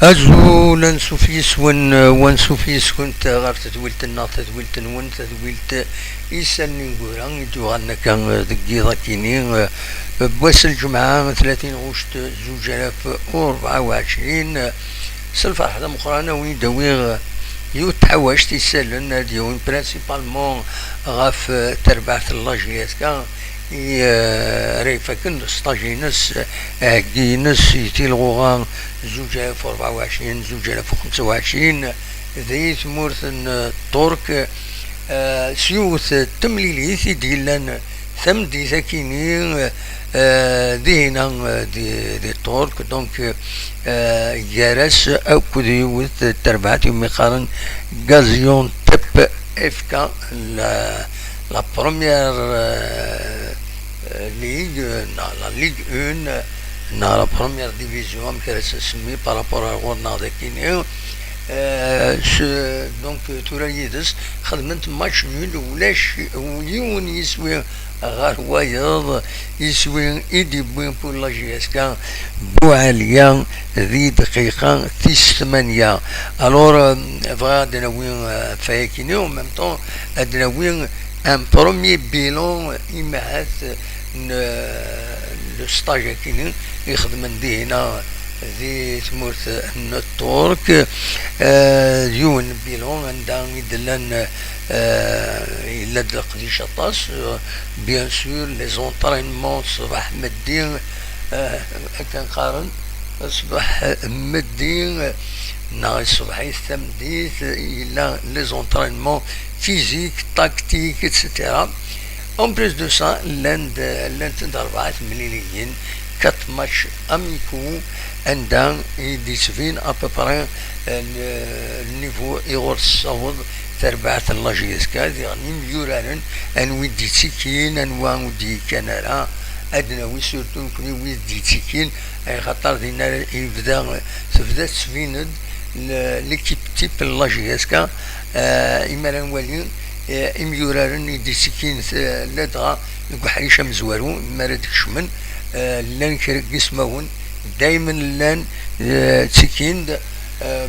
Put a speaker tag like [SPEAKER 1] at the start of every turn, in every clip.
[SPEAKER 1] أزولا سوفيس ون سوفيس كنت غير تدويلت النار تدويلت نون تدويلت إيسان نقول يدو غانا كان دقي ذاكيني بواس الجمعة 30 غشت 2024 سلفا حدا مقرانا وين داوي يتحواش تيسالن ديون برينسيبالمون غاف تربعت اللاجيات كان ريفاكن ستاجينس كينس يتيلغوغان 2024 2025 ذي ثمورث الترك سيوث تمليليث ديلان ثم دي ذاكيني دينا دي الترك دونك جارس او كديوث تربعت مقارن غازيون تب افكا la première ligue, la Ligue 1, dans la première division, qui est soumise par rapport à Ronald Kiné. Donc, tout le monde a fait un match nul, où il y a غار يسوي إيدي بوين بول لا جي اس كان بوعاليا ذي دقيقة 8 الور فغادنا وين فايكيني و ميم طون ادنا وين ان بروميي بيلون يمعث لو ستاج كيني يخدم ندينا ذي ثمورث التورك ديون بيلون عندها يدلن إلا قديش طاس بيان سور لي زونطرينمون صباح مدين كنقارن صباح مدين نهار الصباح الثمديت إلا لي زونطرينمون فيزيك تاكتيك اتسيتيرا اون بليس دو سا لند 4 مليونيين 4 ماتش اميكو عندها يديسفين ابوبري النيفو يغور الصوت تربعة اللاجيسكا يعني ميوران ان ويدي تيكين ان ودي كنارا ادنا وي سورتو كوني ويدي تيكين اي خاطر دينا يبدا تبدا تسفيند ليكيب تيب اللاجيسكا اما نولي ميوران يدي تيكين لدغا الكحريشه مزوارو مراد كشمن لان كرك اسمون دائما لان تيكين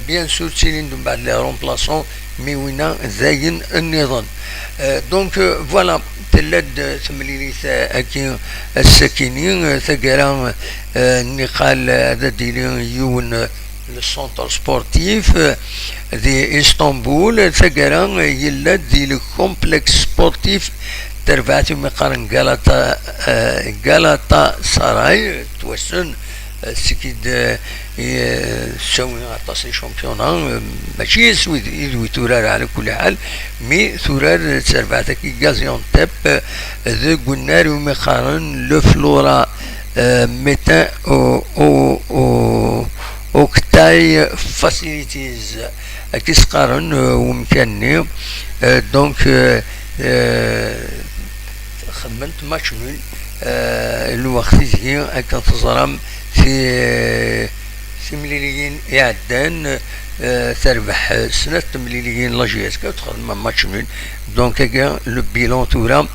[SPEAKER 1] بيان سور تيلين من بعد لي رومبلاسون مي وينا زاين النظام دونك فوالا تلاد ثمليليث اكي الساكنين ثقرا نقال هذا ديلي يون السونتر سبورتيف دي اسطنبول ثقرا يلا دي الكومبلكس سبورتيف تربعتي مقارن غالاتا سراي توسن سكيد سوي عطاسي شامبيونا ماشي يسوي تورار على كل حال مي تورار تربعتك غازيون تيب ذو قنار ومقارن لو فلورا ميتا او كتاي فاسيليتيز كيس قارن ومكاني دونك خدمت ماتش نول الوقت هي كانت تزرم في مليليين يعدان تربح سنة مليليين لاجيس كتخدم ماتش نول دونك كاع لو بيلون تورا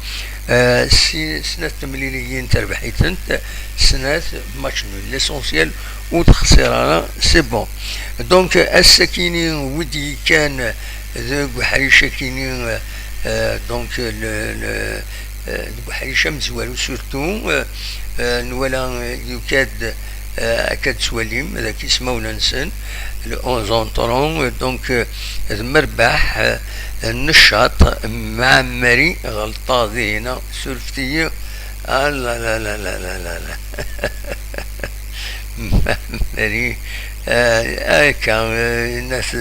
[SPEAKER 1] سنة مليليين تربحيتنت سنة ماتش نول ليسونسيال وتخسر سي بون دونك السكيني ودي كان ذو بحريشة كيني دونك بحريشة مزوالو سورتو نولا يكاد أكاد سواليم هذاك يسمو ننسن الأونزون طرون دونك مربح النشاط معمري غلطة ذينا سلفتية لا لا لا لا لا لا لا معمري كان الناس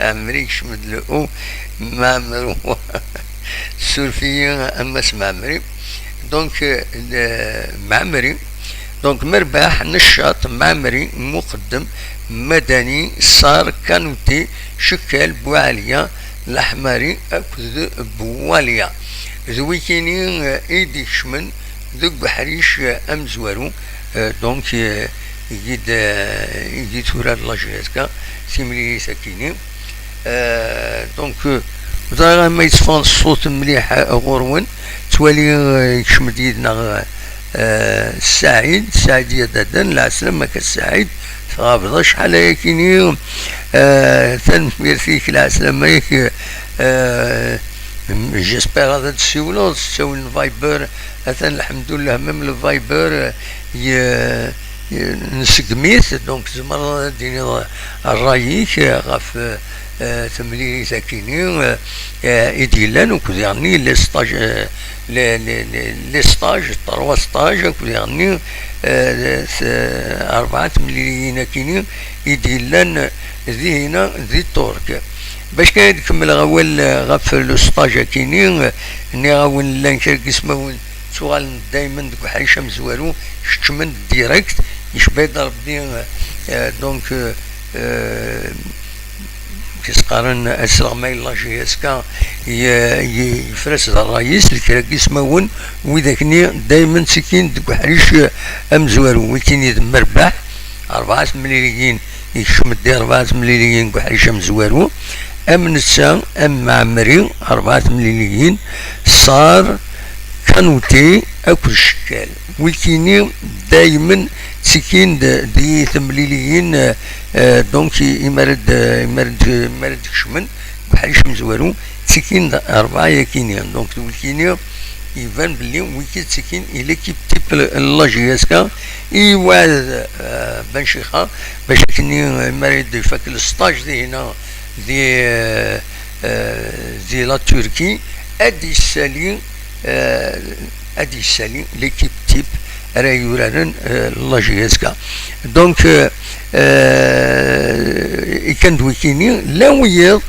[SPEAKER 1] معمري شمدلقو معمرو سلفية أما معمري دونك معمري دونك مرباح نشاط معمري مقدم مدني صار كانوتي شكل بواليا الأحمري أكد بواليا ذوي كيني إيدي شمن ذوك بحريش أمزورو دونك يجي تورا لاجيسكا سيملي ساكيني دونك ما يتصفان الصوت مليح غورون توالي يكشمد يدنا السعيد يددن العسلامة كالسعيد تغابض شحال يكيني تنمير فيك العسلامة يك جيسبيغ هذا تسولو تسول الفايبر أثن الحمد لله ميم الفايبر نسقميت دونك زمر ديني الرايك غاف تملي ساكيني إديلان وكذا يعني لي ستاج 3 ستاج وكذا يعني 4 مليون كيني إديلان ذي هنا ذي التورك باش كان يكمل غوال غاف لو ستاج كيني ني غاون لان شرك اسمه سؤال دائما دوك حيشه مزوارو شتمن ديريكت يشبه ربي دونك كيسقارن اسرع ما يلا جي اسكا يفرس الرئيس الكراك يسمون وذاكني دائما سكين دوك حريش امزوارو وكين يدمر 4 مليون يشمد 4 مليون دوك حريش امزوارو ام نسا ام معمري 4 مليون صار كانوتي اكو الشكال وكيني دائما سكين دي ثمليليين دونك يمرد شمن بحال شمزوارو سكين 4 يكينيا دونك الكينيا يبان بلي ويكي سكين الى كيب تيب اللاجياسكا يواد بن شيخه باش كني مريد يفك الستاج دي هنا دي لا تركي ادي السالي ليكيب تيب راه يورانن لاجياسكا دونك كان دويكيني لا ويض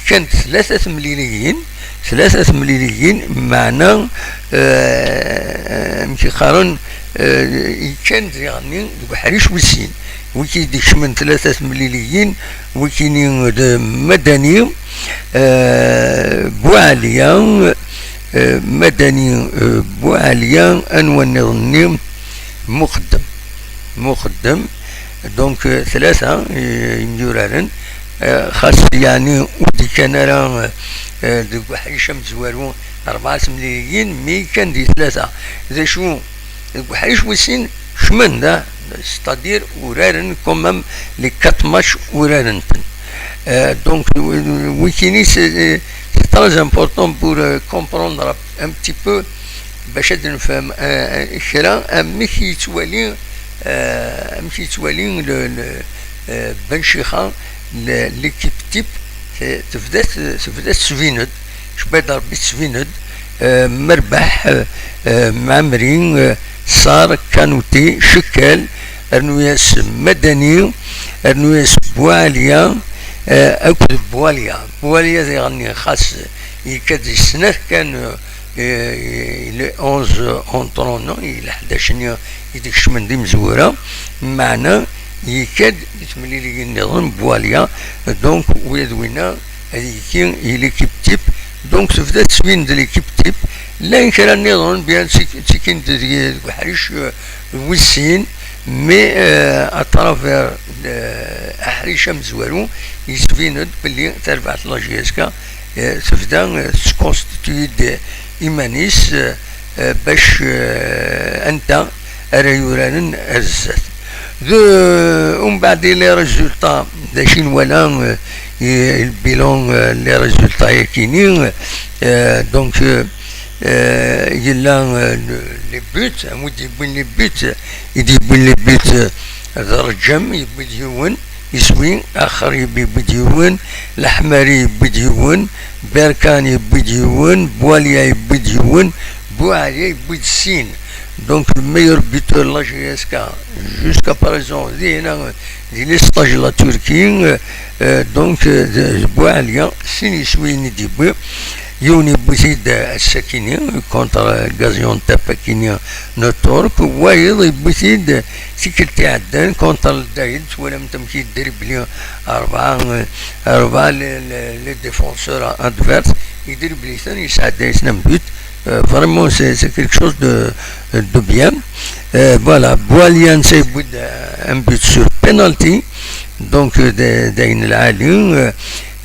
[SPEAKER 1] كان 3 مليون معنا مشي قارن كان يعني بحريش وسين وكي ديكش من 3 مليون وكيني مدني بوعليا مدني بوعليا انوان نظني مقدم دونك 3 يميورارن خاص يعني ودي كان راه دوك حيشم زوارو 4 مليون مي كان دي 3 اذا شو دوك حيش وسين شمن دا ستادير ورارن كومام لي 4 ماتش ورارن donc Wikini c'est très important pour comprendre un petit peu باش نفهم كرا مشي توالي بن شيخه ليكيب تيب تفدات سفيند شبه ضربت سفيند مربح معمرين صار كانوتي شكل ارنوياس مدني ارنوياس بواليا اكل بواليا زي غني خاص يكاد السنه كان ل 11 اونطرون الى 11 يديك من دي مزوره معنا يكاد يتملي لي النظام بواليا دونك ولادوينا هذيك ليكيب تيب دونك تبدا تسوين ديال ليكيب تيب لا كان النظام بيان سكين ديال حريش وسين مي اترافير احريشه مزوارو يسفيند باللي تربعت لاجياسكا تبدا تكونستيتوي إيمانيس باش أنت ريوران الزات ومن بعد لي ريزولطا داشين ولا البيلون لي ريزولطا يكينين دونك يلا لي بوت عمود يبون لي بوت يديبون لي بوت درجم يبديون يسوي اخر يبديون الاحمري يبديون بركان يبديون بواليا يبديون بواليا يبدسين دونك الميور بيتور لاجياسكا جوسكا باريزون دي هنا دي لي ستاج لا تركي دونك بواليا سين يسوي نديبو يوني بوسيد الساكيني كونتر غازيون تاباكيني نوتورك وايض بوسيد سيكلتي عدان كونتر الدايد ولا متمشي دير بلي أربعة لي ديفونسور ادفيرس يدير بلي ثاني يسعد يسنم بيت فريمون سي كيلك شوز دو بيان فوالا بواليان سيبود ان بيت سور بينالتي دونك داين العالي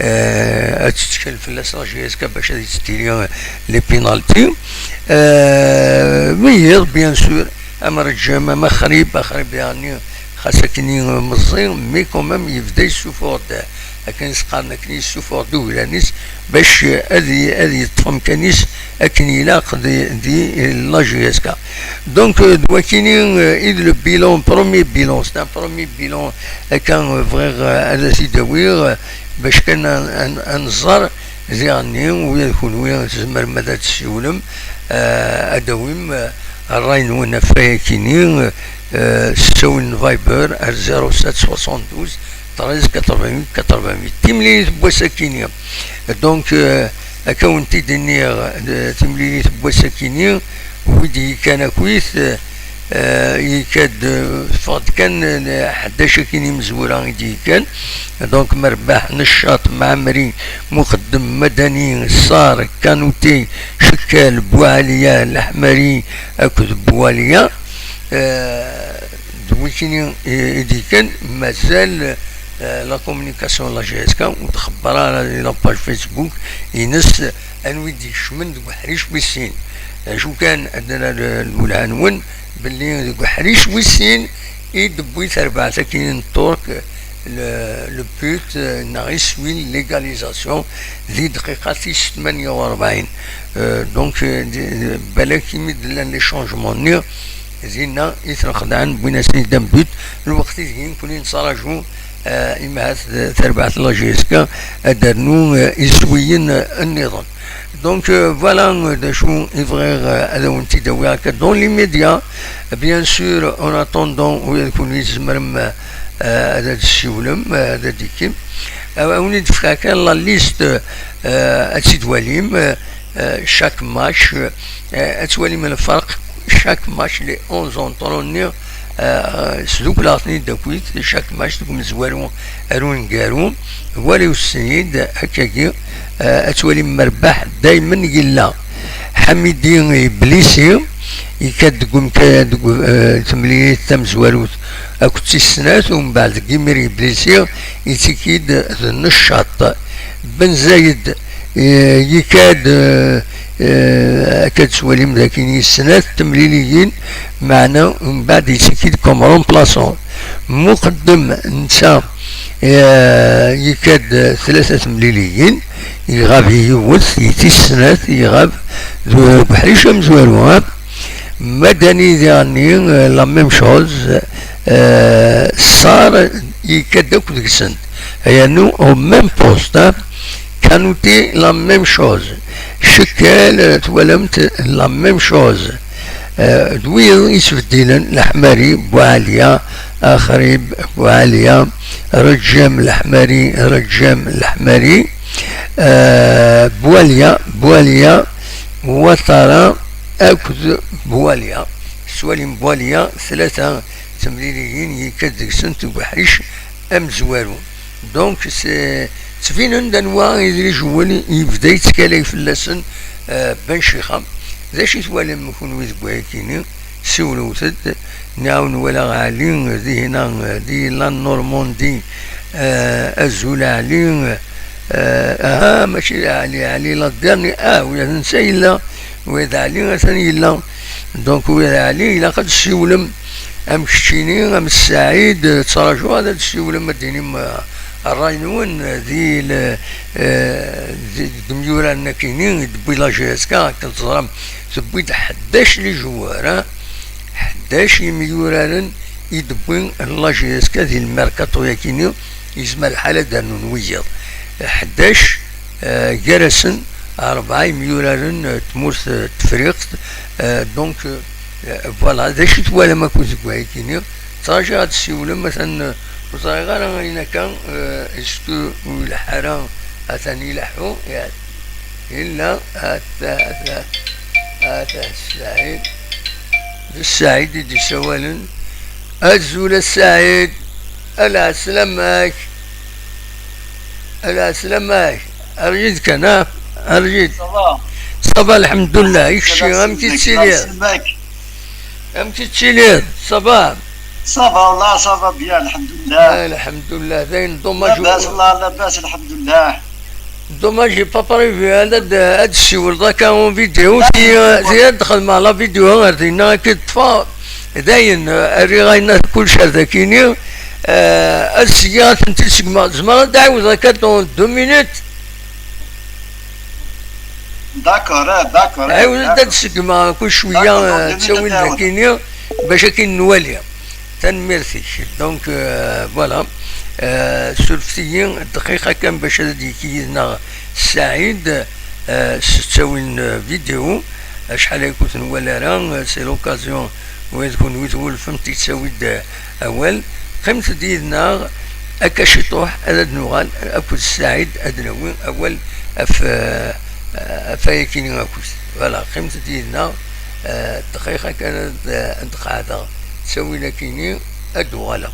[SPEAKER 1] تتشكل في لاجيسكا باش غادي تديري لي بينالتي. ميض بيان سور اما رجام ما خريب يعني خاصك كني مزيان مي كومام يبدا يسوفور لكن سقارنا كني يسوفور دولانيس باش هذه تفهم كنيس اكني لاق دي لاجيسكا. دونك دوا كاينين اذ لو بيلون برومي بيلون سي ان برومي بيلون كان فغير هذا سيداوير باش كان انظر زياني ويكون ويا تزمر مدى تسيولم ادويم الراين وين فيا كاينين سوين فايبر 0772 13 88 88 تملي بوساكينيا. دونك اكونتي دنيا تملي بوساكينيا ودي كان كويس يكاد فقد كان 11 كيني مزورة يدي كان. دونك مرباح نشاط معمري مقدم مدني صار كانوتي شكال بواليا الأحمري أكد بواليا دويكيني يدي كان مازال لا كومونيكاسيون لا جيسكا وتخبر على لاباج فيسبوك ينس انويدي شمن دو حريش بسين شو كان عندنا العنوان باللي دو حريش بسين يدبويت 4 كاينين طرق لو بوت نغيسوي ليغاليزاسيون ذي دقيقة 48. دونك بالك يمد لي شونجمون نير زينا يترخدعن بوين سيدان بوت الوقت يزين كونين نصراجو إما تربعت لاجيسكا دارنو يسويين النظام. دونك فوالا دا شو يفغير هذا وانتي داوي هكا دون لي ميديا بيان سور اون اتوندون ويكون يزمرم هذا الشيولم هذا ديكيم اوني دفكا كان لا ليست اتسيدواليم شاك ماتش اتواليم الفرق شاك ماتش لي 11 اونطرونير سلوك لاطني داكويت شاك ماتش تكون زوارو ارون كارو والي السنيد هكاكي اتولي مربح دايما يلا حميدي بليسي يكاد تقوم تملي تم زواروت اكوتي السنات ومن بعد كيميري بليسي يتكيد النشاط بن زايد يكاد كتسوالي مذاكيني السنات تمليليين معنا ومن بعد يتكيد كوم رومبلاسون مقدم نتا يكاد 3 مليليين يغاب يوث يتي السنات يغاب بحريش مزوالو مدني ديالني لا ميم شوز صار يكاد داك ديك السنت هي نو او ميم بوست كانوتي لا ميم شوز شكال تولمت لا ميم شوز دويل يسفدينا الأحمري بواليا أخريب بواليا رجام الأحمري بواليا وطرا أكد بواليا سوالين بواليا 3 تمريريين يكاد سنت بحريش أم زوارو. دونك تفينن دانوا يدري جواني يبدا يتكالي في اللسن بن شيخة ذا شي توالي مكون ويز بواكيني سولو تد نعاون ولا غالين ذي هنا دي لان نورموندي الزول علي ماشي علي لا ديرني ولا ننسى إلا وإذا علي ثاني إلا. دونك وإذا علي إلا قد السولم أم كشتيني أم السعيد تراجعوا هذا السولم الديني الراينون ذي دميورا ناكينين دبي لاجيسكا كنتظرم تبيت 11 لي جوار 11 مليوران يدبين لاجيسكا ذي الميركاتو ياكيني يسمى الحالة دانو نويض 11 جرسن 4 مليوران تمورث تفريق. دونك فوالا هذا شي توالا ما كنت كوايكيني تراجع هاد السيولة مثلا وصغيرة هنا كان اسكو الحرام أتاني لحو يعني إلا أتا السعيد يدي سوالا الزول السعيد ألا سلامك أرجيتك أنا أرجيت صباح الحمد لله يكشي أم تتشيلير صباح
[SPEAKER 2] والله صافا بيان الحمد لله
[SPEAKER 1] الحمد لله زين ضمج
[SPEAKER 2] لاباس والله لاباس الحمد لله
[SPEAKER 1] دوماج جي با بريفي هاد الشيول ذاك اون فيديو تي دخل مع لا فيديو غادينا كي طفا داين ري غاينا كلشي ذاكيني السيارة تنتسق زعما تعاود هكا دون 2 مينوت
[SPEAKER 2] داكور
[SPEAKER 1] عاود تنتسق مع كل شوية تسوي ذاكيني باش كي نوالي تنميرتي دونك فوالا سولفتي دقيقة كان باش هادي كيدنا سعيد تسوي فيديو شحال يكون نوالا راه سي لوكازيون وين تكون ويتول فهمتي تسوي اول قيمت ديالنا هكا شي طوح هذا نوغال اكل السعيد ادنوي اول فايكين اكل فوالا قيمت ديالنا دقيقة كانت قاعدة تسوي لكيني الدوغاله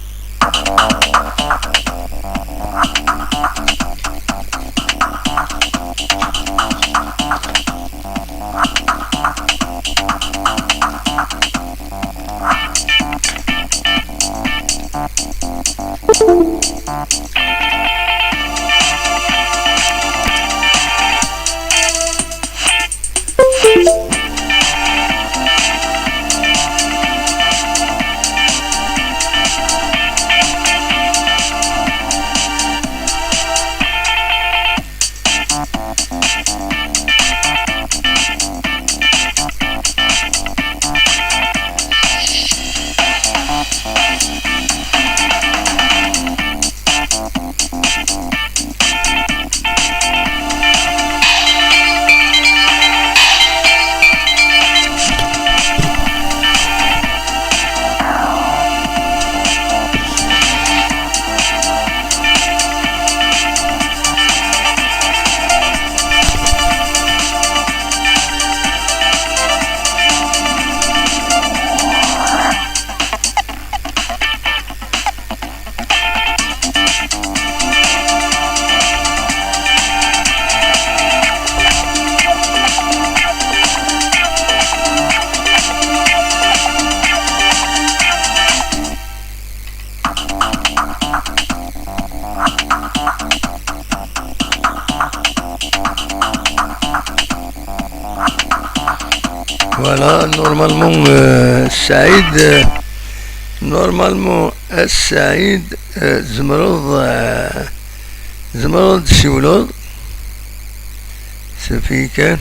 [SPEAKER 1] Voilà, normalement السعيد زمرض شولود سفي كان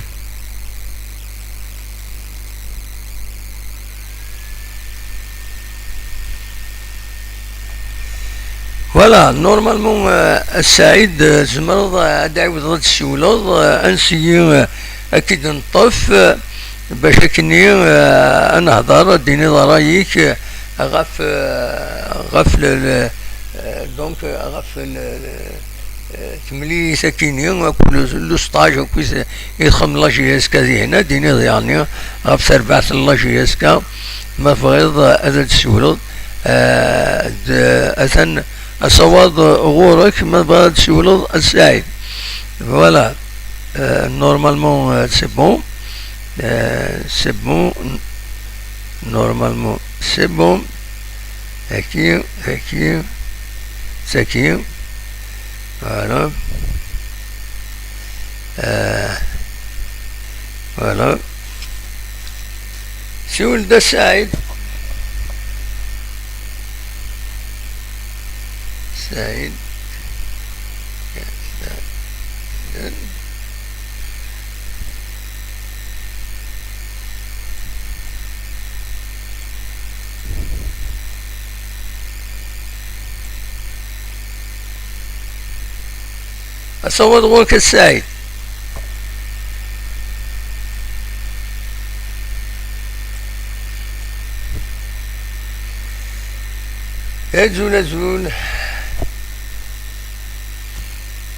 [SPEAKER 1] فوالا نورمالمون السعيد زمرض دعوة ضد الشولود انسي اكيد نطف باش كني نهضر ديني ضرايك غف دونك غف تملي ساكيني وكل لو ستاج وكيس يدخل لا جي اس كا هنا ديني ضيعني غف سربعت لا جي اس كا ما فريض هذا السولد اثن الصواد غورك ما بعد السولد السعيد فوالا نورمالمون سي بون c'est bon normalement c'est bon aqui isso aqui voilà voilà شو ده سعيد أصوت غولك السعيد يزول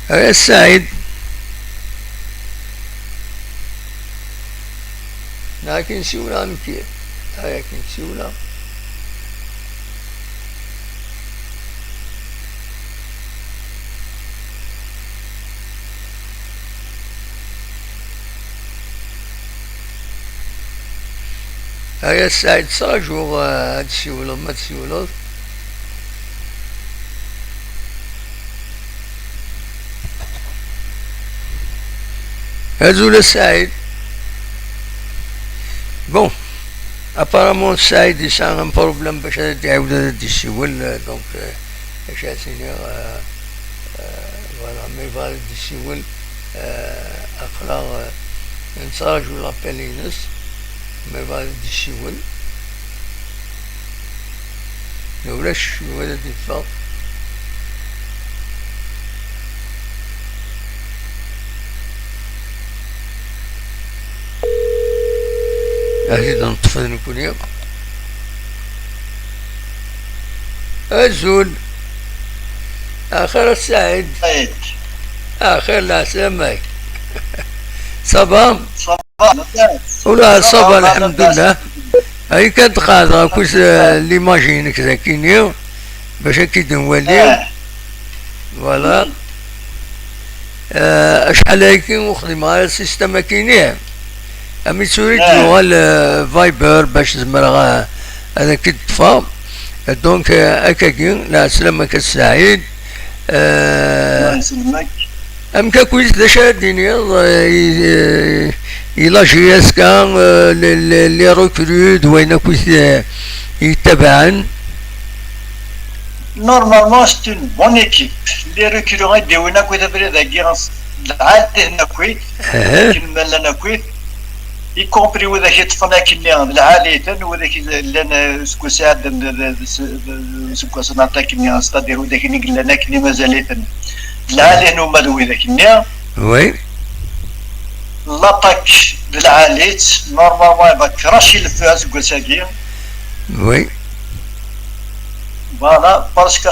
[SPEAKER 1] يا السعيد لكن شولا مكير لكن شولا هيا السعيد صاجو تسيولو ما تسيولو هزول سعيد. بون ابارامون سعيد يسعى ان بروبليم باش يعاود يسول دونك اش عسيني فوالا مي فاليد يسول اقرا نتراجعو لابيل ينس مي فاليد يسول ولاش الولد يتفاق. أكيد نطفي نكون يوم الزول آخر السعيد آخر لا سماك صبا ولا صبا الحمد لله. هاي كانت قادرة كوس ليماجينك ذاكينيو باش أكيد نوليو فوالا. أشحال هاكي وخدم على السيستم كينيه أمي تريد لغة الفايبر باش زمرها هذاك الطفا دونك أكاكي لا سلامك السعيد.
[SPEAKER 2] الله يسلمك.
[SPEAKER 1] أم كاكويس دا شاديني إلا جي اس كان لي ريكرود وين كويس يتبعن.
[SPEAKER 2] Normalement, c'est une bonne équipe. Les recrues de Winakwit après la guerre, l'Altenakwit, qui nous mène l'Anakwit, y compris où les gens font la Kenya, l'Alten, où les gens ce que c'est ce que c'est dans la Kenya, c'est-à-dire où les gens la Kenya mazaliten, l'Alten ou Madou la Kenya.
[SPEAKER 1] Oui.
[SPEAKER 2] L'attaque de l'Alet, normalement, elle va cracher le feu à ce que c'est.
[SPEAKER 1] Oui.
[SPEAKER 2] Voilà, parce que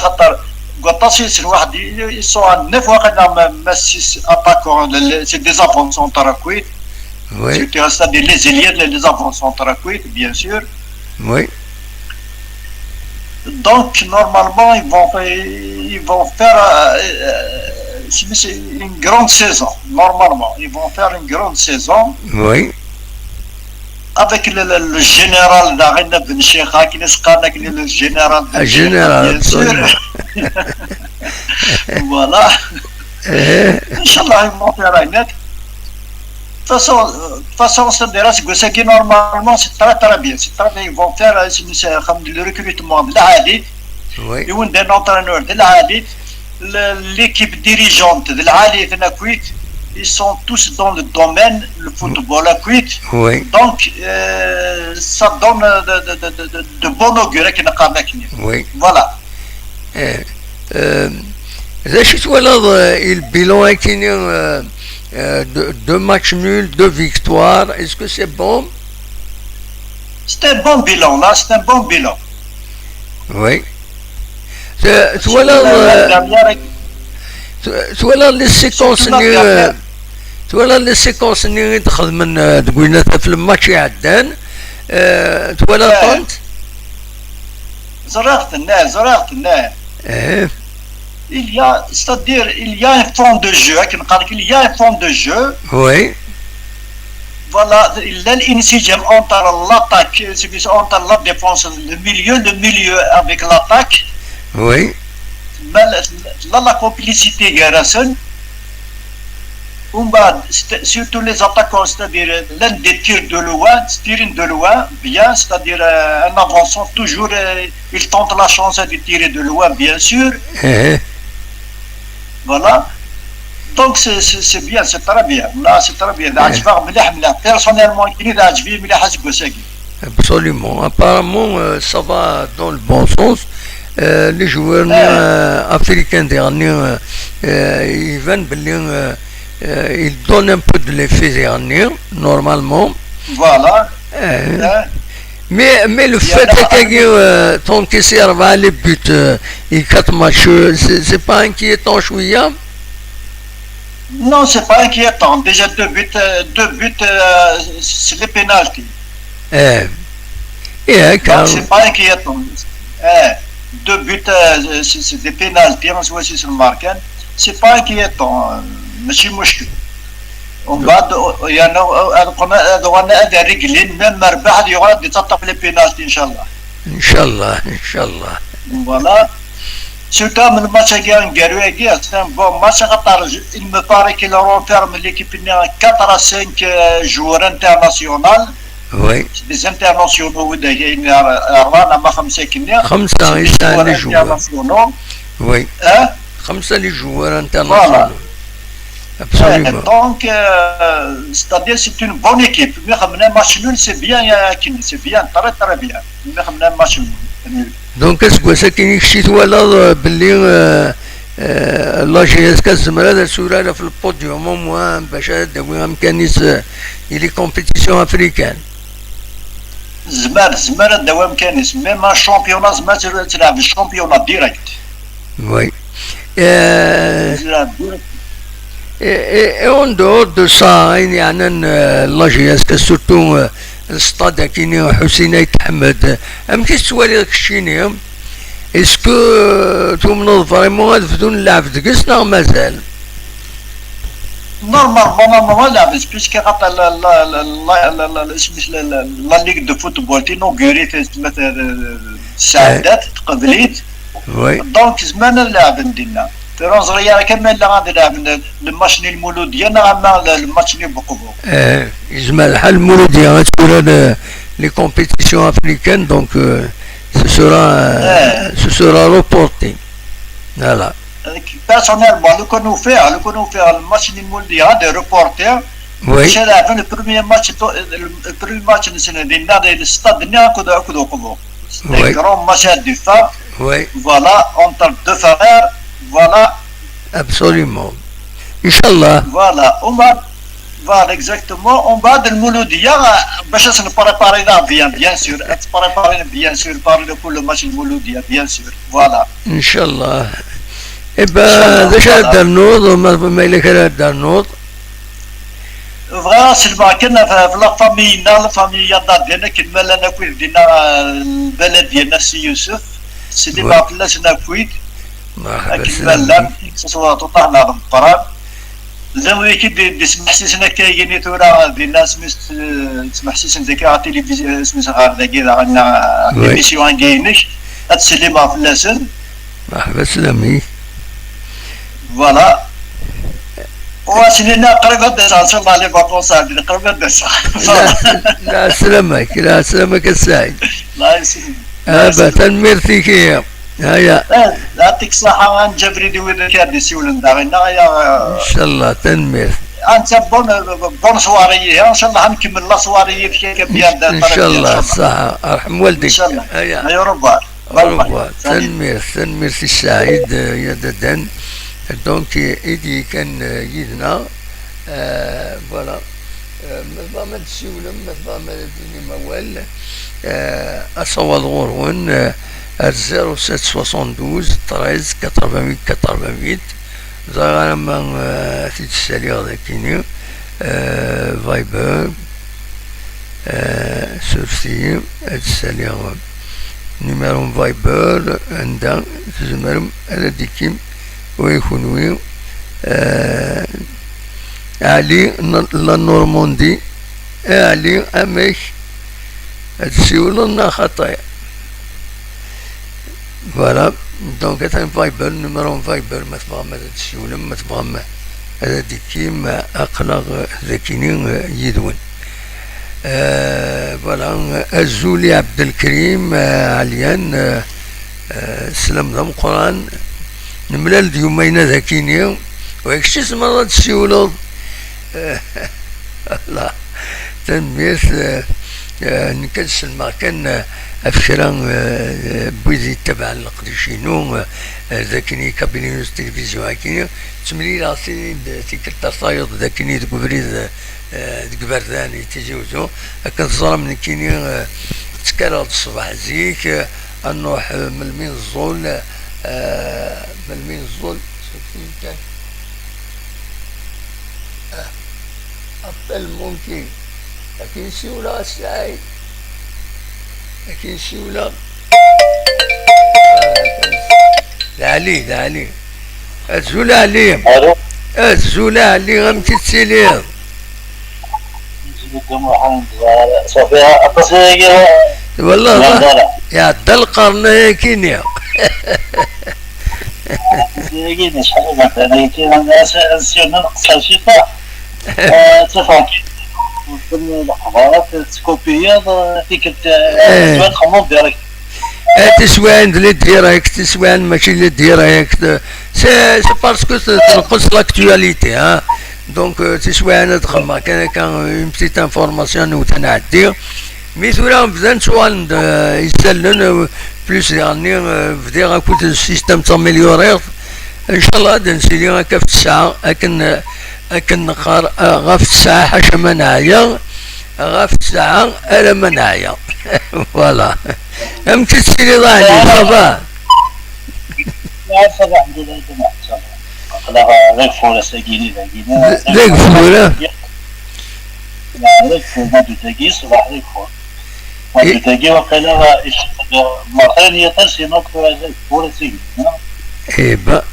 [SPEAKER 2] ils sont à 9 fois 6 attaquants, c'est des enfants sont tarakwit.
[SPEAKER 1] Oui.
[SPEAKER 2] C'est-à-dire les ailiers, les enfants sont tarakwit, bien sûr.
[SPEAKER 1] Oui.
[SPEAKER 2] Donc, normalement, ils vont faire une grande saison. Normalement, ils vont faire une grande saison.
[SPEAKER 1] Oui.
[SPEAKER 2] Avec le général d'Arena Ben Cheikha, qui est le général Ben Cheikha, bien sûr. Voilà. Inch'Allah, ils vont faire un net. De toute façon, c'est que normalement, c'est très bien. C'est très bien. Ils vont faire le recrutement de l'Alit.
[SPEAKER 1] Oui.
[SPEAKER 2] Ils vont des entraîneurs de l'Alit. L'équipe dirigeante de l'Alit de Nakwit. Ils sont tous dans le domaine, le football à Kuwait.
[SPEAKER 1] Oui.
[SPEAKER 2] Donc, ça donne de bon augure.
[SPEAKER 1] Oui.
[SPEAKER 2] Voilà.
[SPEAKER 1] Zachit voilà il bilan est qu'il y a deux matchs nuls, 2 victoires. Est-ce que c'est bon?
[SPEAKER 2] C'est un bon bilan, là, c'est un bon bilan.
[SPEAKER 1] Oui. Voilà les séquences voilà les séquences اللي دخل من تقولنا في الماتش يعدان ولا طنط
[SPEAKER 2] زرعت النار c'est-à-dire il y a un fond de jeu il y a un fond de jeu.
[SPEAKER 1] Oui.
[SPEAKER 2] Voilà, il y a l'insième entre l'attaque entre la défense le milieu avec l'attaque.
[SPEAKER 1] Oui.
[SPEAKER 2] Là la complicité Garrison. Surtout les attaquants, c'est-à-dire l'un des tirs de loin, bien, c'est-à-dire en avançant toujours, il tente la chance de tirer de loin, bien sûr. Voilà. Donc c'est bien, c'est très bien. Là, c'est très bien. Personnellement,
[SPEAKER 1] absolument. Apparemment, ça va dans le bon sens. Les joueurs africains derniers, ils viennent il donne un peu de l'effet dernier, normalement.
[SPEAKER 2] Voilà.
[SPEAKER 1] Mais le fait que ton caissier va les buts et 4 matchs, c'est pas inquiétant, chouïa?
[SPEAKER 2] Non, c'est pas inquiétant. Déjà 2 buts, c'est les pénaltys. Donc c'est pas inquiétant. 2 buts, c'est des pénaltys, on se voit sur le marqué. C'est pas inquiétant. ماشي مشكل ومن بعد يعني هذا رجلين من مربح يقعد يتطف لي بينالتي ان شاء الله
[SPEAKER 1] ان شاء الله ان شاء الله
[SPEAKER 2] فوالا Surtout من الماتش كان قالوا c'est un bon match خاطر il me paraît qu'il renferme l'équipe 4 à 5 joueurs internationaux.
[SPEAKER 1] Oui.
[SPEAKER 2] Des internationaux ودايين رانا ما 5 كنا
[SPEAKER 1] 5 لي جوار. Oui.
[SPEAKER 2] Hein?
[SPEAKER 1] 5 لي جوار internationaux. Absolument.
[SPEAKER 2] Donc c'est-à-dire c'est une bonne équipe. Mais comme un match nul c'est bien c'est bien très bien. Mais comme un match nul.
[SPEAKER 1] دونك اسكو كاين شي ولا باللي لا جي اس كازمرا هذا سوره في البوديوم او باش داوي امكانيس لي كومبيتيسيون افريكان
[SPEAKER 2] زمان داوي امكانيس ميم الشامبيونا زمان تلعب الشامبيونا ديريكت
[SPEAKER 1] وي اون دور دو سا يعني لا جي اس سورتو الستاد كاين حسين يتحمد امكن توالي داك الشيء اسكو تمنظ فريمون غادفدو نلعب دكس نا مازال
[SPEAKER 2] نورمالمون لعبت بيسكي خاطر لا ليغ دو فوتبول تينوغوري السعادات تقبليت
[SPEAKER 1] وي
[SPEAKER 2] دونك زمان اللعب ديالنا تيرون صغيره كامل لا غادي نلعب الماتش ني المولود ديالنا غنلعب الماتش ني بوكوبو
[SPEAKER 1] يجمع الحال المولوديه غتكون لي كومبيتيسيون افريكان دونك ce sera reporté. Voilà.
[SPEAKER 2] Personnellement, le qu'on nous fait le match mondial de reporter.
[SPEAKER 1] Oui.
[SPEAKER 2] C'est le premier match c'est le stade de Niakoudou. C'est un grand match de femmes.
[SPEAKER 1] Oui.
[SPEAKER 2] Voilà, entre deux frères. Voilà.
[SPEAKER 1] Absolument. Inch'Allah.
[SPEAKER 2] Voilà. Voilà, exactement. On va de Mouloudia, je se préparer bien sûr. Se préparer bien sûr par le match de Mouloudia, bien sûr. Voilà.
[SPEAKER 1] Inch'Allah. Eh ben, déjà dans notre, ما إلا كان dans notre.
[SPEAKER 2] Vraiment, c'est le كنا في la famille ديالنا كنا لنا كويت دينا البلد ديالنا سي يوسف. سيدي باقي لنا كويت.
[SPEAKER 1] مرحبا.
[SPEAKER 2] كنا سوا طلعنا بالقران. زوي كي تسمح سيسنا كاين تورا دينا تسمح سيسن ذاك على التلفزيون اسمه صغار ذاك عندنا ايميسيون كاينش تسلم في اللسن
[SPEAKER 1] مرحبا سلامي
[SPEAKER 2] فوالا واشنينا قريبا دسا ان شاء الله لي فاكونس قريبا دسا
[SPEAKER 1] لا سلامك لا سلامك السعيد
[SPEAKER 2] الله يسلمك
[SPEAKER 1] ابا ميرسي كيا هيا
[SPEAKER 2] يعطيك الصحة عن جبريل وذاك هادي سيولن داغينا يا
[SPEAKER 1] ان شاء الله تنمير
[SPEAKER 2] انت بون صواريه ان شاء الله نكمل لا صواريه في بيان
[SPEAKER 1] ان شاء الله صح ارحم والديك
[SPEAKER 2] ان شاء الله
[SPEAKER 1] هيا
[SPEAKER 2] يا رب
[SPEAKER 1] تنمير سي السعيد يا ددان دونك ايدي كان يدنا فوالا ما تسولم ما ديني موال اصوات غورون 0772 13 88 88 زغانا ما تتسالي غداكيني فايبر سورسي تسالي نيميرو فايبر عندها تزمرم على ديكيم ويكونوي علي لا نورماندي علي اماك تسيولنا خطايا فوالا دونك هذا فايبر نيميرو فايبر ما تبغى ما تسولم ما تبغى هذا ديكيم اقلق ذاكيني يدون فوالا الزولي عبد الكريم عليان سلام ذا القران نملال ديومين ذاكيني ويكشي سمرة تسولو لا تنميس نكدس المكان أفشرا بوزي تبع القديشينو ذاكني كابينيوس تلفزيون هاكيني تملي راسي تيكتر صايد ذاكني دكبريز دكبرداني تيجيوزو هكا تصرا من كيني تكرر الصباح زيك نروح من المين الزول من المين الزول كان أبل ممكن لكن سيولا سعيد لكن سيولا علي الزول علي الزول علي غم تتسيلي والله يا عبد القرن كينيا
[SPEAKER 2] كاين شحال هذا كاين الناس نسينا نقصر شي طاح تفاكي في الاخبارات تكوبيا ديك الزوان خمو ديريكت
[SPEAKER 1] تسوان لي ديريكت تسوان ماشي لي ديريكت سي باسكو تنقص لاكتواليتي ها دونك تسوان تخمم كان اون بتيت انفورماسيون وتنعدي مي ثورا بدا نسوان يسالن بلوس يعني بدا غاكوت السيستم تاميليورير ان شاء الله غادي نسيلي هكا في الساعه لكن نقار غا في الساعه حاشا ما نعيا غا في الساعه انا ما نعيا فوالا ام تسيلي ضاعني صافا
[SPEAKER 2] صافا الحمد لله صافا لا فورا ساكيني
[SPEAKER 1] لا فورا
[SPEAKER 2] لا فورا تاكي صباح لا فورا تاكي وقيلا مرتين يطسي نقطه فورا ساكيني
[SPEAKER 1] ايبا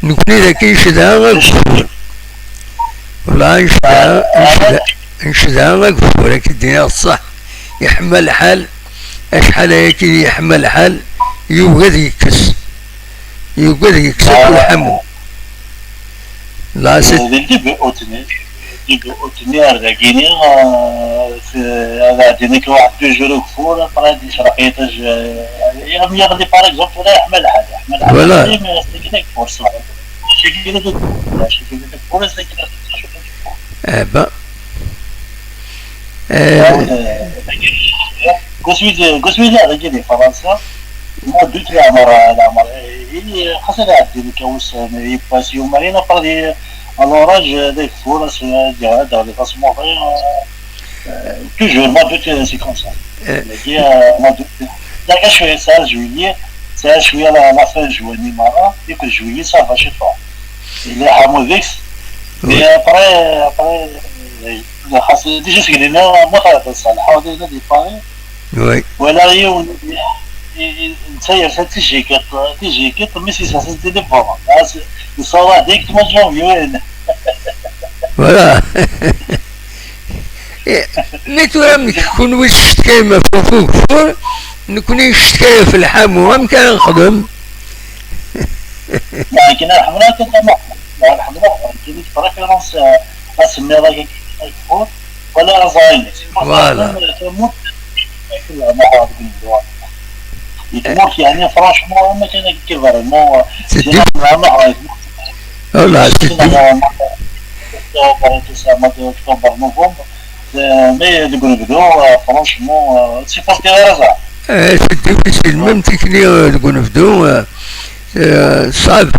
[SPEAKER 1] نكوني ذاك يشدها غفور والله نشدها غفور كدينا الصح يحمل الحال اشحال هيك يحمل الحال يوقد يكس الحمو لا
[SPEAKER 2] ديبي اوتني ارغاكيني في هذا دينك واحد توجور كفور طرا دي شرقيتاج يغلي باغ اكزومبل ولا يحمل الحال
[SPEAKER 1] ولا
[SPEAKER 2] كينك فرصه شي كينك فرصه
[SPEAKER 1] ابا
[SPEAKER 2] قسمي لا رجلي فرنسا ما دوت لي عمر هي خاصها عندي كوس يباسيو مارينا باغي الوراج ديك فرص ديال هذا لي فاسمون توجور ما دوت سي كوم سا هي ما دوت داك شويه سال شويه لا فان جواني مره ديك جويي صافا شي طوا اللي حامو فيكس مي ابري خاص ديجا سكرينا ما طلعت الصالحه ودينا دي باغي
[SPEAKER 1] وي
[SPEAKER 2] ولا يو نسير تيجي كيط ميسي ساسن دي بابا الصوره ديك ما جون
[SPEAKER 1] ولا نتورا نكون واش شتكاي ما فوق نكون شتكاي في الحامو ما كان نخدم
[SPEAKER 2] لكن الحمراء كنت ما الحمراء كنت بريفيرونس اسمي راك فوق ولا رزايني
[SPEAKER 1] فوالا
[SPEAKER 2] يتموت يعني فرانشمون ما كان كيف فريمون
[SPEAKER 1] ولا
[SPEAKER 2] اكتوبر نوفمبر مي نقولوا فرانشمون سي باسكو رزع
[SPEAKER 1] سي ديفيسيل ميم تكني نقولوا صعب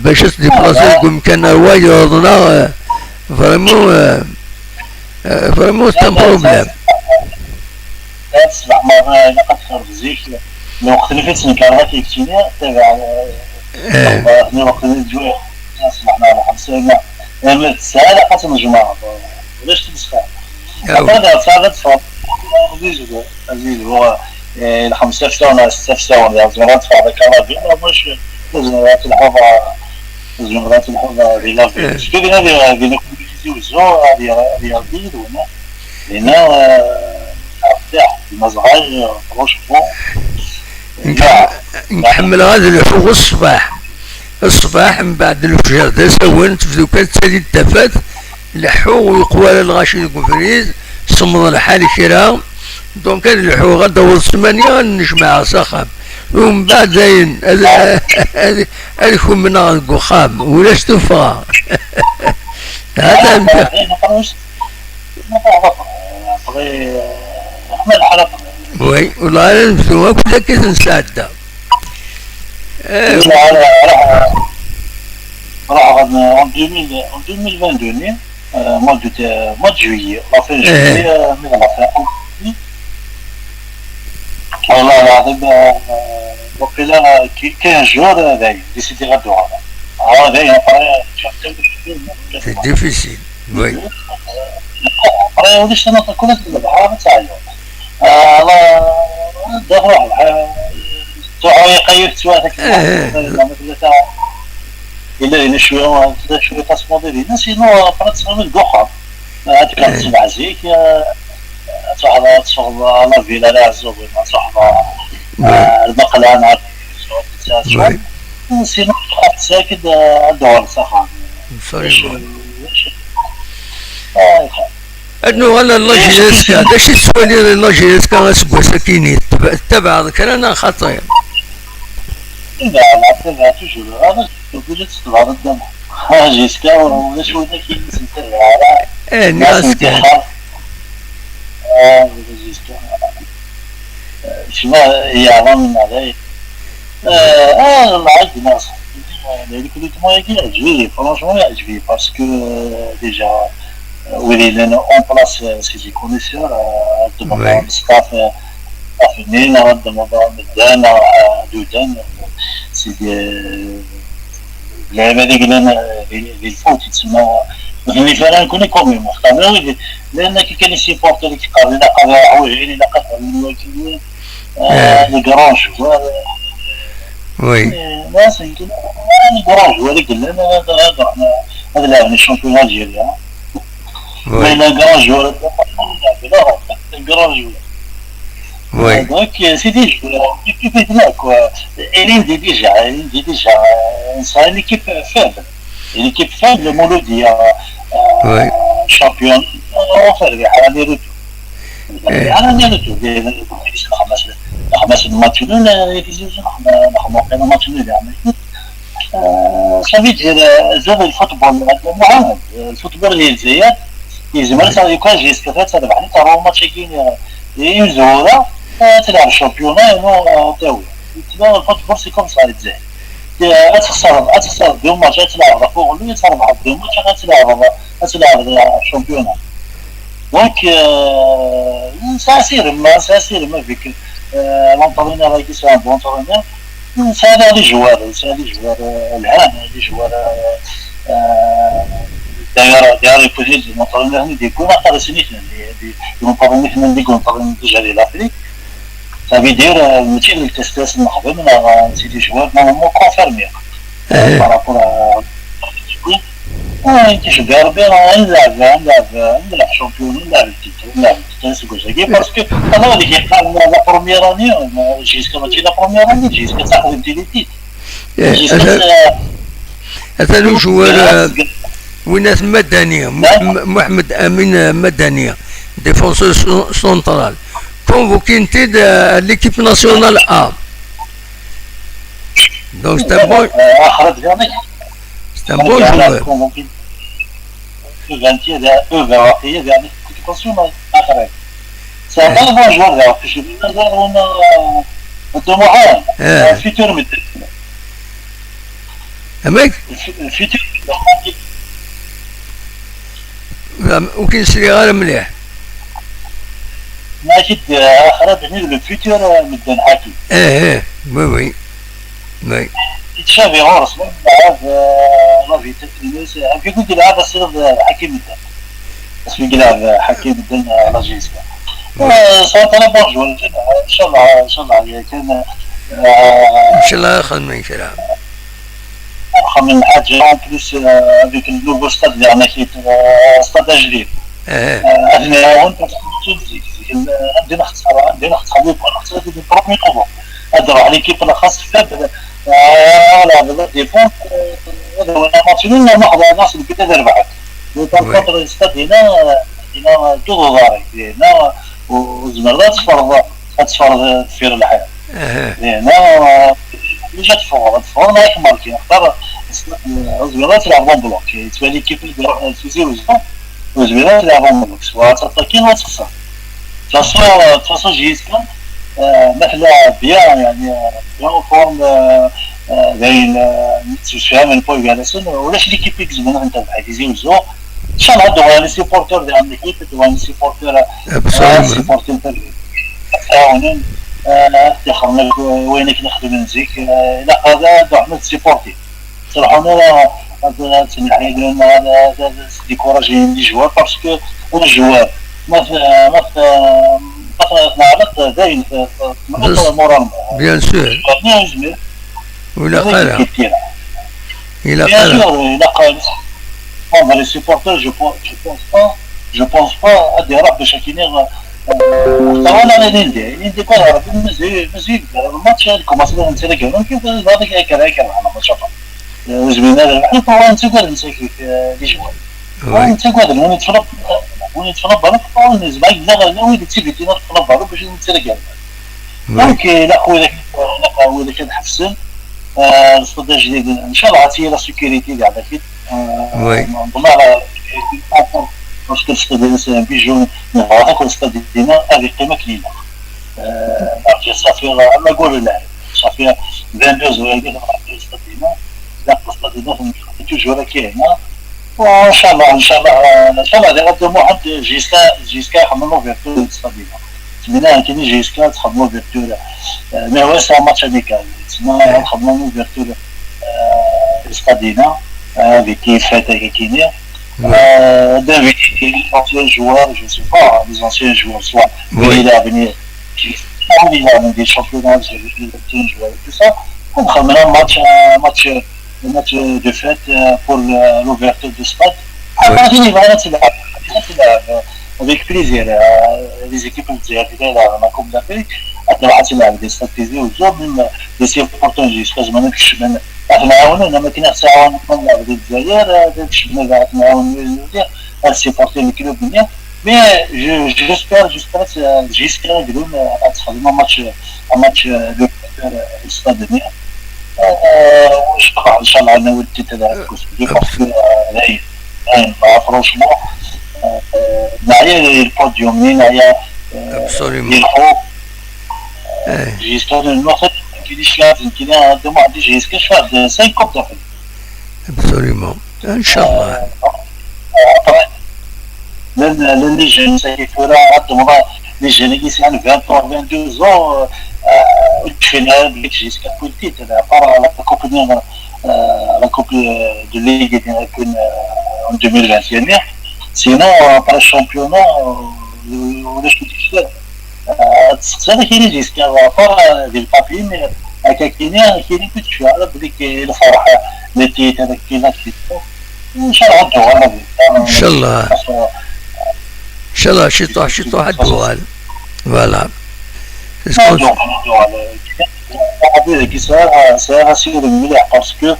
[SPEAKER 1] باش تديبلاسي كون كان وايد وضنا فريمون سي ان بروبليم
[SPEAKER 2] تسمع مرة لقد خرجت لو اختلفت سنكارات يكتيني تابع وقت الجوع سمعنا على 5 ساعة ساعة لقد الجماعة وليش تنسخها هذا صارت عزيز هو 5 ساعة ولا 6 ساعة ولا زمرات في هذا الكلام مش زمرات الحظة ريلافي شكون هذه نكوزيوزو هذه رياضيد هنا هنا المزرعة
[SPEAKER 1] نحمل هذا الحوغ الصباح من بعد الفجر دا سوانت في دوكا تسالي التفات الحوغ يقوى للغاشي الكفريز صمد الحال كرا دونك هذا الحوغ دور 8 نجمع صخب ومن بعد زين هذا يكون من القخام ولاش تفغى هذا انت وي والله انا نفسوها كلها كيف نساعدها
[SPEAKER 2] راح en 2022 mois de juillet la fin juillet من la fin والله العظيم وقيلا 15 جور داير ديسيدي غدو هذا داير
[SPEAKER 1] سي ديفيسيل وي
[SPEAKER 2] راه وليش انا كل البحر تاعي الله دابا تاع يقيف سواك الا شويه تصمودي الناس انه فرنسا من القحه هذيك كانت تسمع زيك تصحب على فيلا لا زوج صحبه البقله انا سينو خاف ساكت الدوار صح
[SPEAKER 1] انه على لاجيسكا داش السؤال لاجيسكا اسبوع ساكيني تبع ذكرنا خطايا
[SPEAKER 2] لا لا تبع توجور هذا توجد تطلع الدم جيسكا ولا شو ذاك
[SPEAKER 1] على الناس كان
[SPEAKER 2] جيسكا شنو يعلم من عليه العيد ناس اللي كنت ما يعجبني فرانشمون يعجبني باسكو ديجا ولي لنا اون بلاس سي جي كونيسيور دوما ستاف افنين دوما مدانا دودان سي اللعبه هذيك اللي الفوت تسمى اللي فعلا كوني كومي مختار لان كي كان يسيبورتي اللي كيقال لنا قضاء عوجين لا قطع من الوكيل لي كرون شوار
[SPEAKER 1] وي
[SPEAKER 2] ناس يمكن كرون شوار قلنا هذا لاعب الشامبيون الجيريا mais la grand joueur ouais donc c'est des joueurs là quoi elle est déjà c'est une équipe faible مولودية champion on fait على نيرتو خمس الماتش الاولى كانوا ماتش يعني صافي زاد الفوتبول معاهم الفوتبول اللي الجزائر يزمر صار يكون جيسكا تلعب على تاع ماتش كاين يزورا تلعب الشامبيونا نو تاوي تبان الفوتبول سي كوم صار الجزائر تخسر دو ماتشات تلعب فوق اللي تلعب دو ماتشات تلعب الشامبيونا دونك ساسير ما فيك لونطرينور راكي سوا بون طرينور هذا لي جوار العام لي جوار داير يبوزي المطرينور اللي يكون اقل سنين اللي المطرينور اللي يكون طريق ديال لافريك صافي يدير ماشي اللي تستاس المخبر من سي دي جوار نورمالمون كونفيرمي بارابور كيش داربي راه نلعب شامبيون نلعب التيتر باسكو انا اللي كيقال لا بروميير اني جيسكا ماشي لا بروميير اني جيسكا تاخذ انتيليتي
[SPEAKER 1] هذا جوار وناس مدنيه محمد امين مدنيه ديفونسور سونترال convoqué de l'équipe nationale A. Donc c'est un bon joueur. C'est un bon joueur. futur ميك وكاين صغار مليح
[SPEAKER 2] ماشي خرج هنا الفيتور مدن حكي
[SPEAKER 1] وي وي وي
[SPEAKER 2] تشافي غورس لعب لافي تلميذ كيقول لي لعب السير حكيم مدن بس يلعب حكيم مدن لاجيسكا صوت انا بونجور ان شاء الله كان
[SPEAKER 1] ان شاء الله خدمه ان شاء الله
[SPEAKER 2] من الحاجه اون بليس افيك النوفو ستاد اللي عندنا كي ستاد جديد عندنا وانت عندنا اختصار دي برومي نوفو هذا راه ليكيب الخاص فات على ديفون هذا هو ماتشين ناخذ ناس اللي كده ربحت الفتره الاستاد هنا تو ضاري هنا وزمرات تفرض في الحياه هنا اللي جات فوق ما يكمل كي نختار زمرات يلعبون بلوك تبان ليكيب الفيزي وزمرات يلعبون بلوك سواء تطاكين ولا تخسر تصو جيسكا مثلا بيان يعني بيان فورم زين تشوفها من بوي على سن ولاش ليكيب يكسبون انت بحال يزيوزو ان شاء الله هادو لي سيبورتور ديال ليكيب لي سيبورتور تعاونين دخلنا وين كنخدم نزيك لا هذا دو احمد سيبورتي صراحه هذا تنحي لنا هذا ديكوراجين دي جوار باسكو اون جوار ما نعرف داين مورال
[SPEAKER 1] بيان سور ولا قال
[SPEAKER 2] إلا قال les supporters je pense pas à des rap de chaque année طبعا انا ندي كل عربي مزيد الماتش commencé à نسيت كمان كيف هذا كذا على ما شاء الله زميلنا احنا طبعا نسيت نسيت دي شوي
[SPEAKER 1] وي
[SPEAKER 2] نسيت ونتفرج برا طبعا زباين لا لا تيجي نتفرج برا باش نسيت كمان
[SPEAKER 1] وي
[SPEAKER 2] دونك لا خويا كان حسن الصدى جديد ان شاء الله هي لا سيكوريتي كاع اكيد
[SPEAKER 1] وي
[SPEAKER 2] نظن على مشكل الصدى مثلا بيجون هذاك الصدى دينا هذه قيمه كبيره صافي ما نقولوا لا صافي 22 زوايا الصدى لا الصدى دينا توجور كاينه وان شاء الله غادي نقدموا واحد جيسكا يخمموا فيرتو الصدى تمنى كاين جيسكا تخمموا فيرتو ما هو سا ماتش اميكال تما نخمموا فيرتو الصدينا avec qui fait Kenya. David, ancien joueur, je ne sais pas, les anciens joueurs, soit il est à venir, il a des championnats, les anciens joueurs, tout ça. On a maintenant un match de fête pour l'ouverture du stade. Avec plaisir, les équipes de la Coupe d'Afrique, avec des stratégies aux hommes, même des supporters jusqu'à ce moment que نعاونوا لما كنا نتعاون مع الجزائر باش نعاونوا السيبورتي الكلوب ديالنا مي جيسبر جيسكا يقولون تخدموا ماتش لو الاستاد ديالنا ان شاء الله انا ولدت تلعب باسكو فرونشمون معايا البوديوم معايا جيسكا النقطه qui a demandé jusqu'à faire de 5 Coupes d'Afrique.
[SPEAKER 1] Absolument. Inch'Allah.
[SPEAKER 2] Après, les jeunes, ça qui fera, les jeunes qui sont 20 ans, 22 ans, finale jusqu'à tout le titre. À part la Coupe de Ligue en 2021. Sinon, après le championnat, on est tout هذا كاين جيسكا وفر ديال البابي مي هكا كاين كتشوف على بليك الفرحه اللي تيت هذاك كاين ان شاء الله غدوها
[SPEAKER 1] ان شاء الله ان شاء الله شي طوح الدوال فوالا
[SPEAKER 2] هذيك ساعه سير مليح باسكو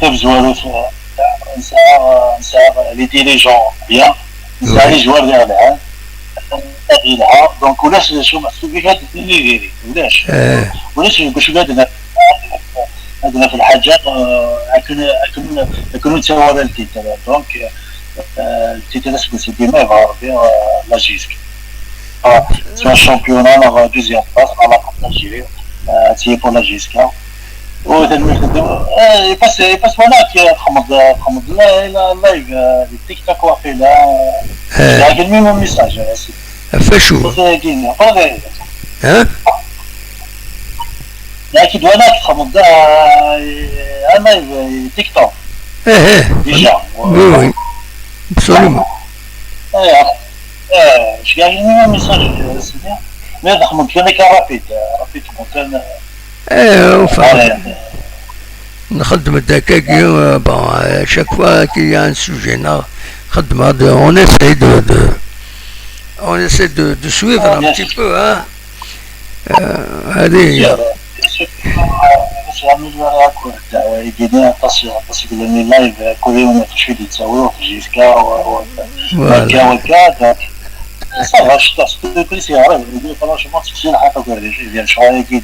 [SPEAKER 2] تبزوالو نساء لي ديريجون بيان نساء لي جوار ديالها دونك ولاش شو محسوب هاد اللي ولاش باش هادنا في الحاجات كنا نتساوى التيتر دونك التيتر اسمه ديما يغرب لا جيسك سوا الشامبيونا لا دوزيام باس على الجيري تي بور لا جيسكا يباس هناك خمض لايف التيك توك واقيلا لكن ميم ميساج
[SPEAKER 1] فشو ها
[SPEAKER 2] لكن هناك خمض انا تيك توك ديجا
[SPEAKER 1] وي ابسوليومون
[SPEAKER 2] شكاين ميم ميساج سيدي ماذا خمض كان رابيد مكان
[SPEAKER 1] نخدم الدكاكي بون شاك فوا كي ان سوجي نخدم هذا اون essaie de suivre un petit peu hein هذه هي
[SPEAKER 2] لايف كل يوم تشوف يتساووا في جيسكا وكا صافي شتا كل سياره يقول فرانشمون تسير حتى ديال شويه كي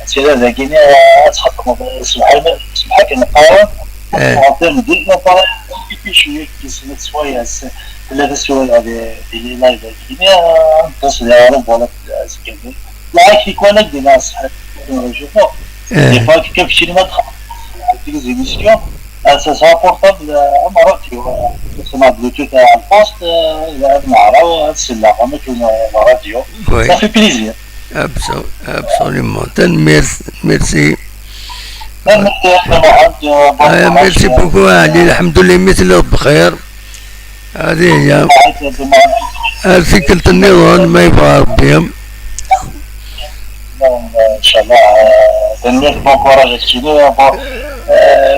[SPEAKER 2] سير ذاكيني تخدموا سبحان كنقاوم ندير نقاوم شويه كيسمى شويه ثلاثة سوايع ديال لايف كيني نتصل على ولا سكيني لا كي كون دي ناس شوفوا دي فوا كيف شي ما دخل ديك زيميسيون اساسا بورطابل مراتي تسمع بلوتوث على البوست نعرفوا هاد السلاحه ما كاين راديو صافي بليزير
[SPEAKER 1] absolument ميرسي ميرسي بوكو علي الحمد لله مثل بخير هذه هي فكرة النظام ما يبغى ربيهم
[SPEAKER 2] ان شاء الله دنيا بون كوراج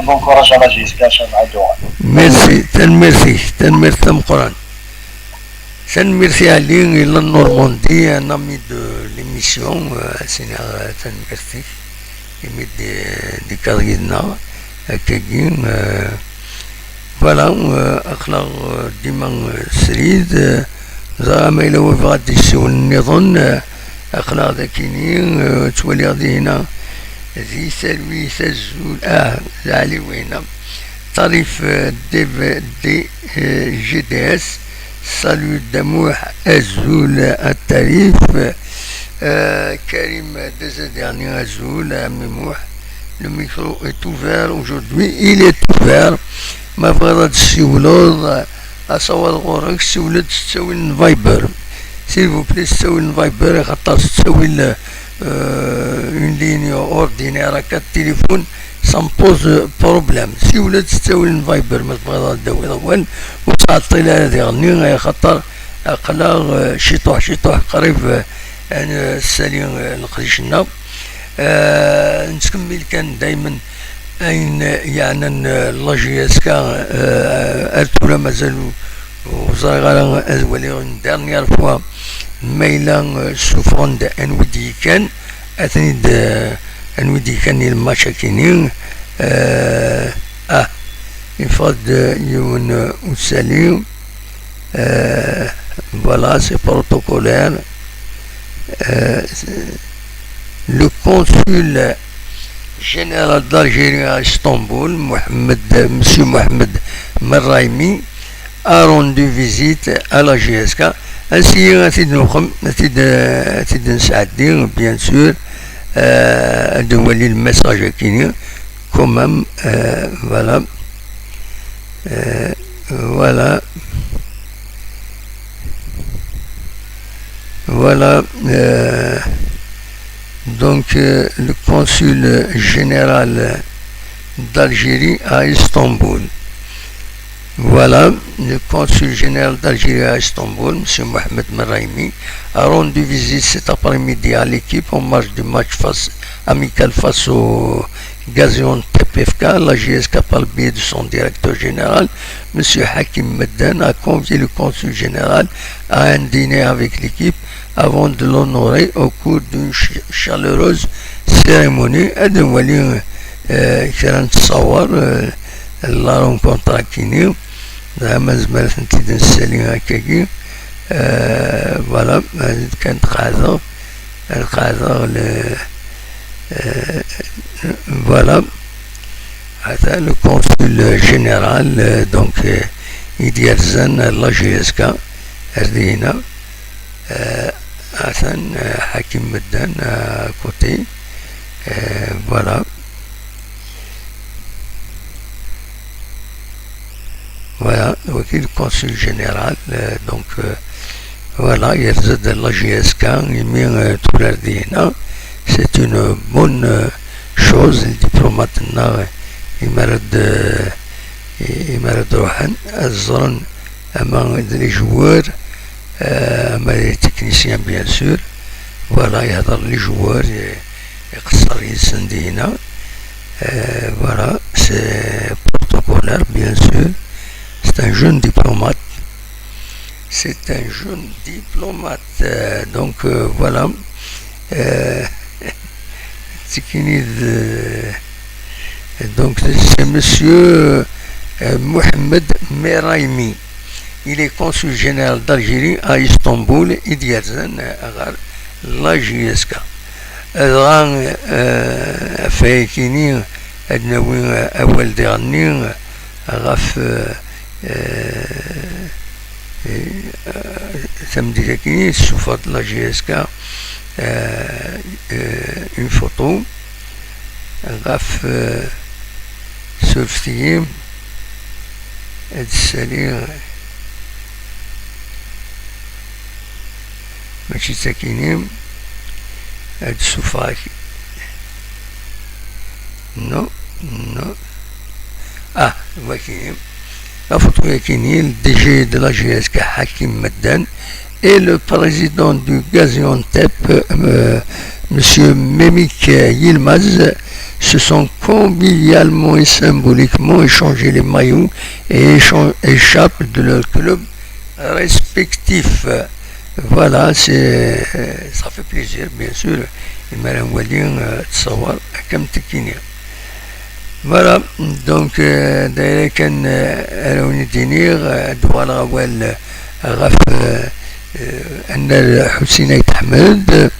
[SPEAKER 2] بون كوراج على جيسكا ان شاء الله
[SPEAKER 1] ميرسي تنميرسي تم قران merci à l'île et la Normandie, un ami de l'émission, c'est merci. Il met des carrières à Kagin. Voilà, أخلاق ديما سريد زعما إلا وفغات يسوي النظام أخلاق ذاكينين تولي غادي هنا ذي سلوي سزول زعلي وينا طريف دي جي دي اس سالو دموح أزول التاريف Karim des derniers Azul à Mémoire. Le micro est ouvert aujourd'hui, il est ouvert. ما بغيت تسولوا اصور غورك سولت تسوي الفايبر سيل فو بلي تسوي الفايبر خاطر تسوي اون ليني اوردينير هكا التليفون سان بوز بروبليم سولت تسوي الفايبر ما تبغيش تداوي الاول وتعطي لها هذه غني خاطر اقلا شطوح قريب انا السالي القريشنا نتكمل كان دائما أين يعني لاجيسكا أرتولا مازالو وزاغالا أزولي اون ديرنيير فوا ميلان سوفروند أنودي كان أثنيد أنودي كان الماتشا كينين يفاد يون وسالي فوالا سي بروتوكولير لو كونسول général d'Algérie à Istanbul, Monsieur Mohamed Merraimi, a rendu visite à la GSK, ainsi bien sûr, de voler le message à Kenya, quand même, voilà, donc le consul général d'Algérie à Istanbul. Voilà, le consul général d'Algérie à Istanbul, M. Mohamed Merraimi, a rendu visite cet après-midi à l'équipe en marge du match amical face au Gaziantep FK. La GSK, par le biais de son directeur général, M. Hakim Meddan, a convié le consul général à un dîner avec l'équipe avant de l'honorer au cours d'une chaleureuse cérémonie. Adewali كان تصور لا رونكونتر كينيو زعما زمالت نتيد نسالي هكاكي فوالا كانت قاعدة فوالا هذا لو كونسول جينيرال دونك يديرزن لا جي اس كا ردينا حسن حكيم مدان côté voilà le consul général donc voilà يرزد la GSK يمين تولردينا c'est une bonne chose الدبلومات يمرد روحا الزرن أما les joueurs les techniciens bien sûr voilà يهضر les joueurs يقصر يسندي هنا voilà c'est protocolaire bien sûr c'est un jeune diplomate donc voilà donc c'est monsieur Mohamed Merraimi. Il est consul général d'Algérie à Istanbul, Idiazan, la GSK. الآن فايكيني أدنوي أول ديرني غاف samedi كيني سوفات لا جي اس كا une photo غاف سورفتيم السليم ماشي ساكنين هاد السفاكي نو وكينين la photo yakini le DG de la GSK Hakim Meddan et le président du Gaziantep monsieur Memik Yilmaz se sont convivialement et symboliquement échangé les maillots et échappes de leur club respectifs. Voilà, ça fait plaisir, bien sûr. Il m'a envoyé تصور كم تكيني. Voilà, donc d'ailleurs كان راوني دينير دوال غوال غف أن حسين يتحمد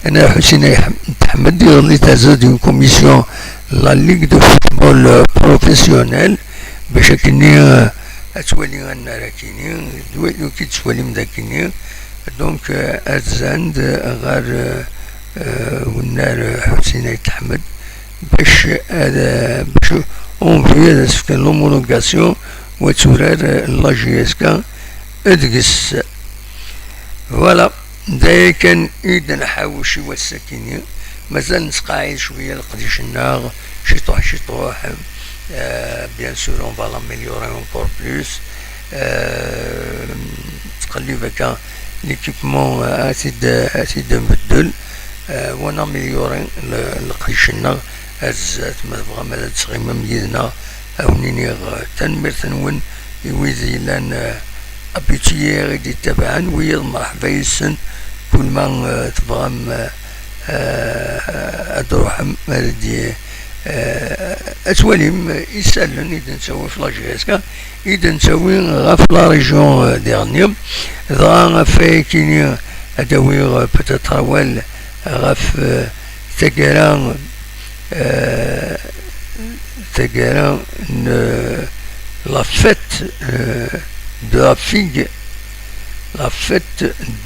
[SPEAKER 1] أنا حسين يتحمد اللي تزاد une commission la Ligue de football professionnel باش كني أتولي أنا راكيني دوالو كي تولي مذاكيني دونك أتزاند غير والنار حسين يتحمد باش اون في هذا سكان لومولوغاسيون وتورار لا جي اس كا ادقس. فوالا دايا كان اذا نحاول شي والساكنين مازال نتقاعد شويه لقديش الناغ شي طوح بيان سور اون فا لاميليوري اونكور بلوس تقلب هكا ليكيبمون اسيد نبدل وناميليوري لقديش الناغ هزات ما تبغى ما تسغيما ميدنا أونيني تنمير تنون يويزي لان أبيتيي غيدي تبعا ويض مرحبا يسن كل ما تبغى أدروحم مالدي أتوليم يسألن إذا نسوي في لاجيسكا إذا نسوي غاف لا ريجون ديرنيوم ضا فايكيني أدوي بتتروال غاف تقران la fête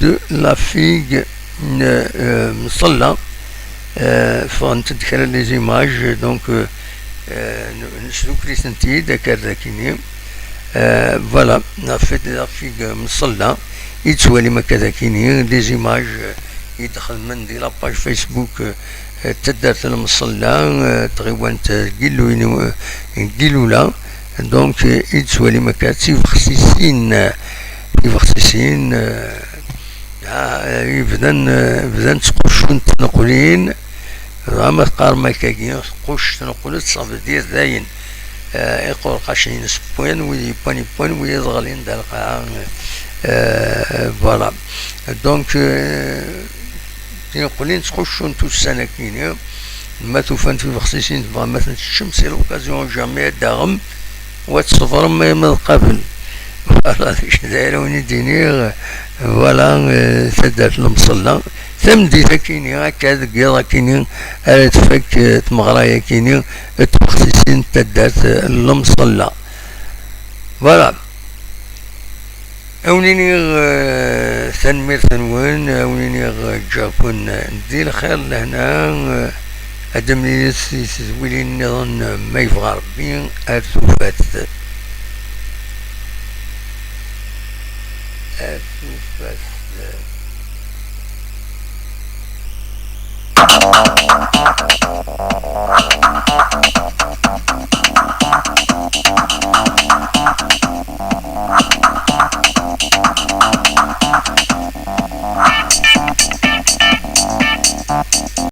[SPEAKER 1] de la figue مصلى فانت تدخل لي زيماج دونك نشدو كريسنتي داكر داكيني فوالا لا فيت دو لا فيغ مصلى يتسوالي ما كذاكيني دي زيماج يدخل من دي لاباج فيسبوك تدارت المصلى تغيوانت قيلولا دونك يتسوالي ما كانت يفخسيسين يبدان تقوشون تنقلين راما تقار ما كاكين تقوش تنقلت صافي دير داين يقول قاشين سبوين ويدي بوين ويضغلين دا القاعة فوالا دونك تنقلين تقوشون تو السنة كينيا ما توفان في بخصيصين تبغى مثلا الشمس لوكازيون جامعة داغم وتصفر ما من قبل فوالا دايروني دينير فوالا تدات المصلى ثمدي كيني هكا دقيقة كيني تفك تمغرايا كيني تبخصيصين تدات المصلى فوالا أونيني ثنمير ثنوين أونيني جابون ندير خير لهنا أدمني تزويلين نظن ما يبغى ربي أرثوفات